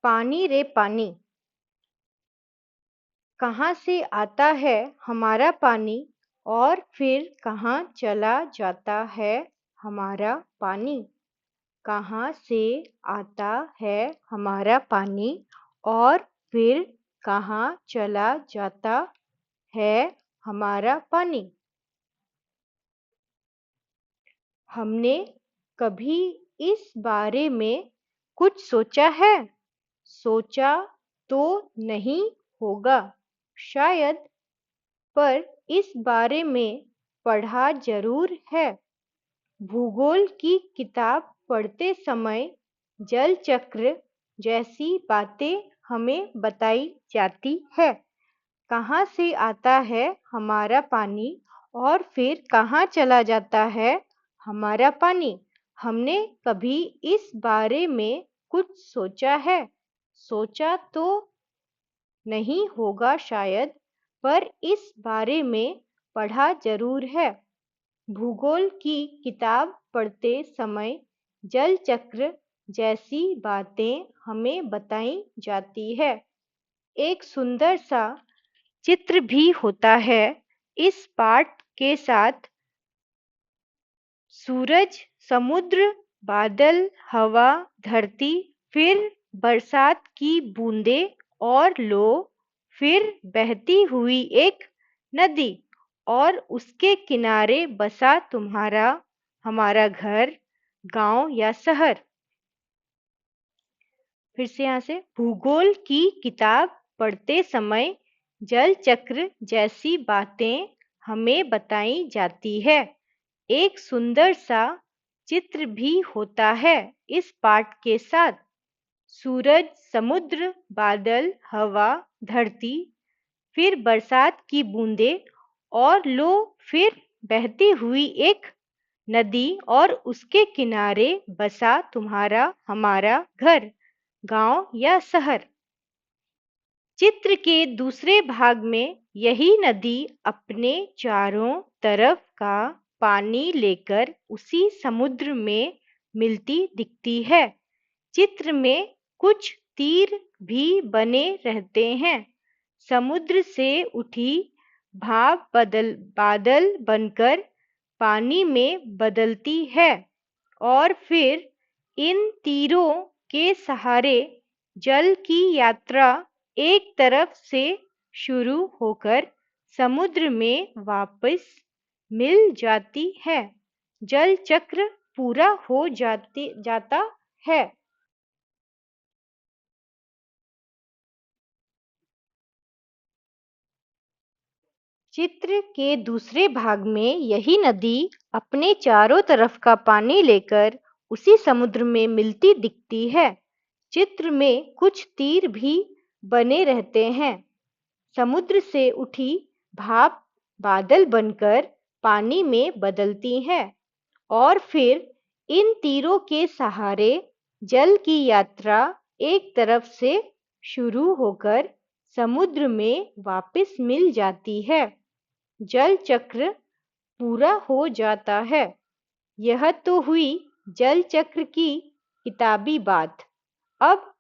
पानी रे पानी, कहाँ से आता है हमारा पानी और फिर कहाँ चला जाता है हमारा पानी। कहाँ से आता है हमारा पानी और फिर कहाँ चला जाता है हमारा पानी। हमने कभी इस बारे में कुछ सोचा है? सोचा तो नहीं होगा शायद, पर इस बारे में पढ़ा जरूर है। भूगोल की किताब पढ़ते समय जल चक्र जैसी बातें हमें बताई जाती है। कहाँ से आता है हमारा पानी और फिर कहाँ चला जाता है हमारा पानी। हमने कभी इस बारे में कुछ सोचा है? सोचा तो नहीं होगा शायद, पर इस बारे में पढ़ा जरूर है। भूगोल की किताब पढ़ते समय जल चक्र जैसी बातें हमें बताई जाती है। एक सुंदर सा चित्र भी होता है इस पाठ के साथ। सूरज, समुद्र, बादल, हवा, धरती, फिर बरसात की बूंदें और लो, फिर बहती हुई एक नदी और उसके किनारे बसा तुम्हारा हमारा घर, गांव या शहर। फिर से यहाँ से, भूगोल की किताब पढ़ते समय जल चक्र जैसी बातें हमें बताई जाती है। एक सुंदर सा चित्र भी होता है इस पाठ के साथ। सूरज, समुद्र, बादल, हवा, धरती, फिर बरसात की बूंदें और लो, फिर बहती हुई एक नदी और उसके किनारे बसा तुम्हारा हमारा घर, गांव या शहर। चित्र के दूसरे भाग में यही नदी अपने चारों तरफ का पानी लेकर उसी समुद्र में मिलती दिखती है। चित्र में कुछ तीर भी बने रहते हैं। समुद्र से उठी भाप बादल बनकर पानी में बदलती है और फिर इन तीरों के सहारे जल की यात्रा एक तरफ से शुरू होकर समुद्र में वापस मिल जाती है। जल चक्र पूरा हो जाता है। चित्र के दूसरे भाग में यही नदी अपने चारों तरफ का पानी लेकर उसी समुद्र में मिलती दिखती है। चित्र में कुछ तीर भी बने रहते हैं। समुद्र से उठी भाप बादल बनकर पानी में बदलती है और फिर इन तीरों के सहारे जल की यात्रा एक तरफ से शुरू होकर समुद्र में वापस मिल जाती है। जल चक्र पूरा हो जाता है। यह तो हुई जल चक्र की किताबी बात। अब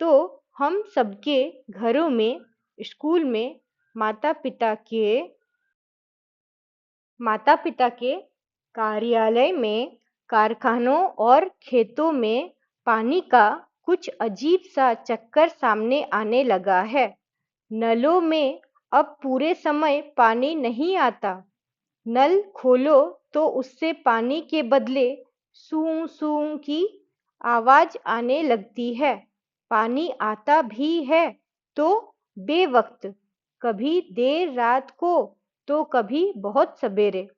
तो हम सबके घरों में, स्कूल में माता पिता के कार्यालय में, कारखानों और खेतों में पानी का कुछ अजीब सा चक्कर सामने आने लगा है। नलों में अब पूरे समय पानी नहीं आता। नल खोलो तो उससे पानी के बदले सूं सूं की आवाज आने लगती है। पानी आता भी है तो बेवक्त, कभी देर रात को तो कभी बहुत सवेरे।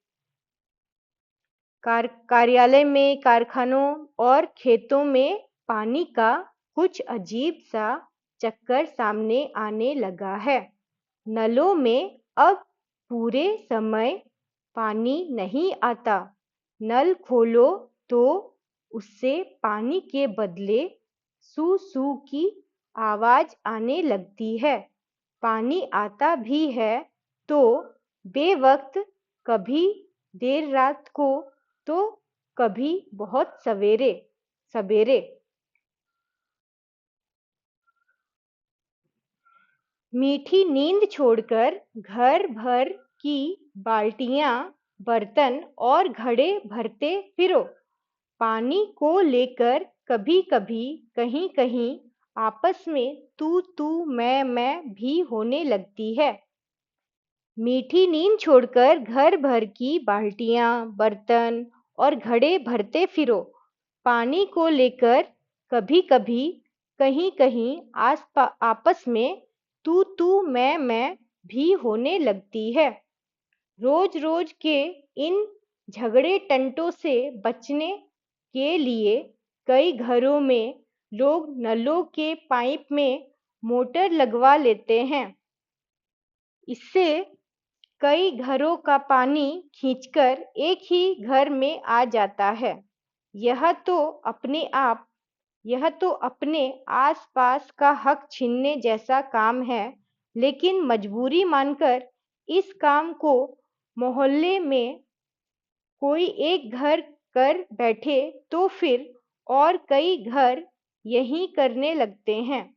कार्यालय में, कारखानों और खेतों में पानी का कुछ अजीब सा चक्कर सामने आने लगा है। नलों में अब पूरे समय पानी नहीं आता। नल खोलो तो उससे पानी के बदले सू सू की आवाज आने लगती है। पानी आता भी है तो बेवक्त, कभी देर रात को तो कभी बहुत सवेरे। मीठी नींद छोड़कर घर भर की बाल्टियां, बर्तन और घड़े भरते फिरो। पानी को लेकर कभी-कभी, कहीं-कहीं आपस में तू-तू, मैं भी होने लगती है। मीठी नींद छोड़कर घर भर की बाल्टियां, बर्तन और घड़े भरते फिरो। पानी को लेकर कभी-कभी, कहीं-कहीं आपस में तू-तू, मैं भी होने लगती है। रोज-रोज के इन झगड़े टंटों से बचने के लिए कई घरों में लोग नलों के पाइप में मोटर लगवा लेते हैं। इससे कई घरों का पानी खींचकर एक ही घर में आ जाता है। यह तो अपने आप यह तो अपने आस-पास का हक छीनने जैसा काम है, लेकिन मजबूरी मानकर इस काम को मोहल्ले में कोई एक घर कर बैठे तो फिर और कई घर यही करने लगते हैं।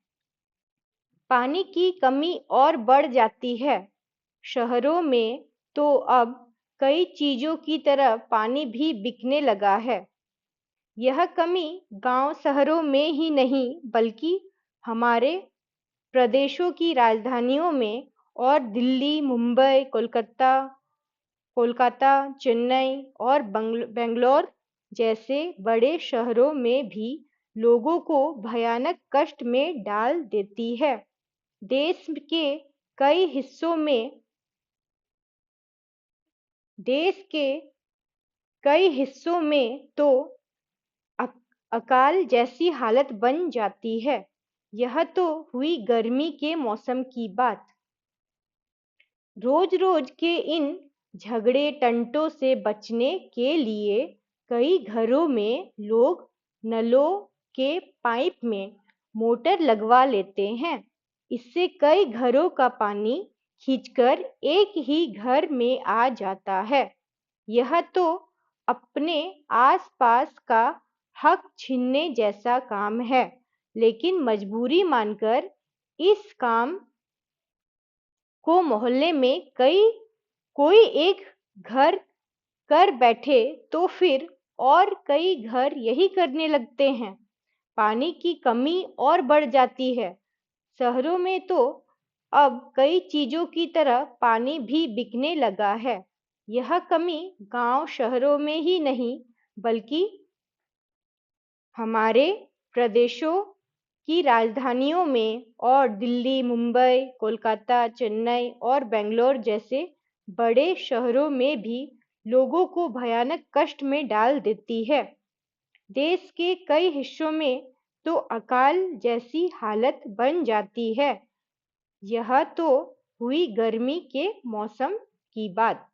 पानी की कमी और बढ़ जाती है। शहरों में तो अब कई चीजों की तरह पानी भी बिकने लगा है। यह कमी गांव शहरों में ही नहीं बल्कि हमारे प्रदेशों की राजधानियों में और दिल्ली, मुंबई, कोलकाता, चेन्नई और बेंगलोर जैसे बड़े शहरों में भी लोगों को भयानक कष्ट में डाल देती है। देश के कई हिस्सों में देश के कई हिस्सों में तो अकाल जैसी हालत बन जाती है। यह तो हुई गर्मी के मौसम की बात। रोज-रोज के इन झगड़े टंटों से बचने के लिए कई घरों में लोग नलों के पाइप में मोटर लगवा लेते हैं। इससे कई घरों का पानी खींचकर एक ही घर में आ जाता है। यह तो अपने आस-पास का हक छीनने जैसा काम है, लेकिन मजबूरी मानकर इस काम को मोहल्ले में कोई एक घर कर बैठे तो फिर और कई घर यही करने लगते हैं। पानी की कमी और बढ़ जाती है। शहरों में तो अब कई चीजों की तरह पानी भी बिकने लगा है। यह कमी गांव शहरों में ही नहीं बल्कि हमारे प्रदेशों की राजधानियों में और दिल्ली, मुंबई, कोलकाता, चेन्नई और बेंगलोर जैसे बड़े शहरों में भी लोगों को भयानक कष्ट में डाल देती है। देश के कई हिस्सों में तो अकाल जैसी हालत बन जाती है। यह तो हुई गर्मी के मौसम की बात।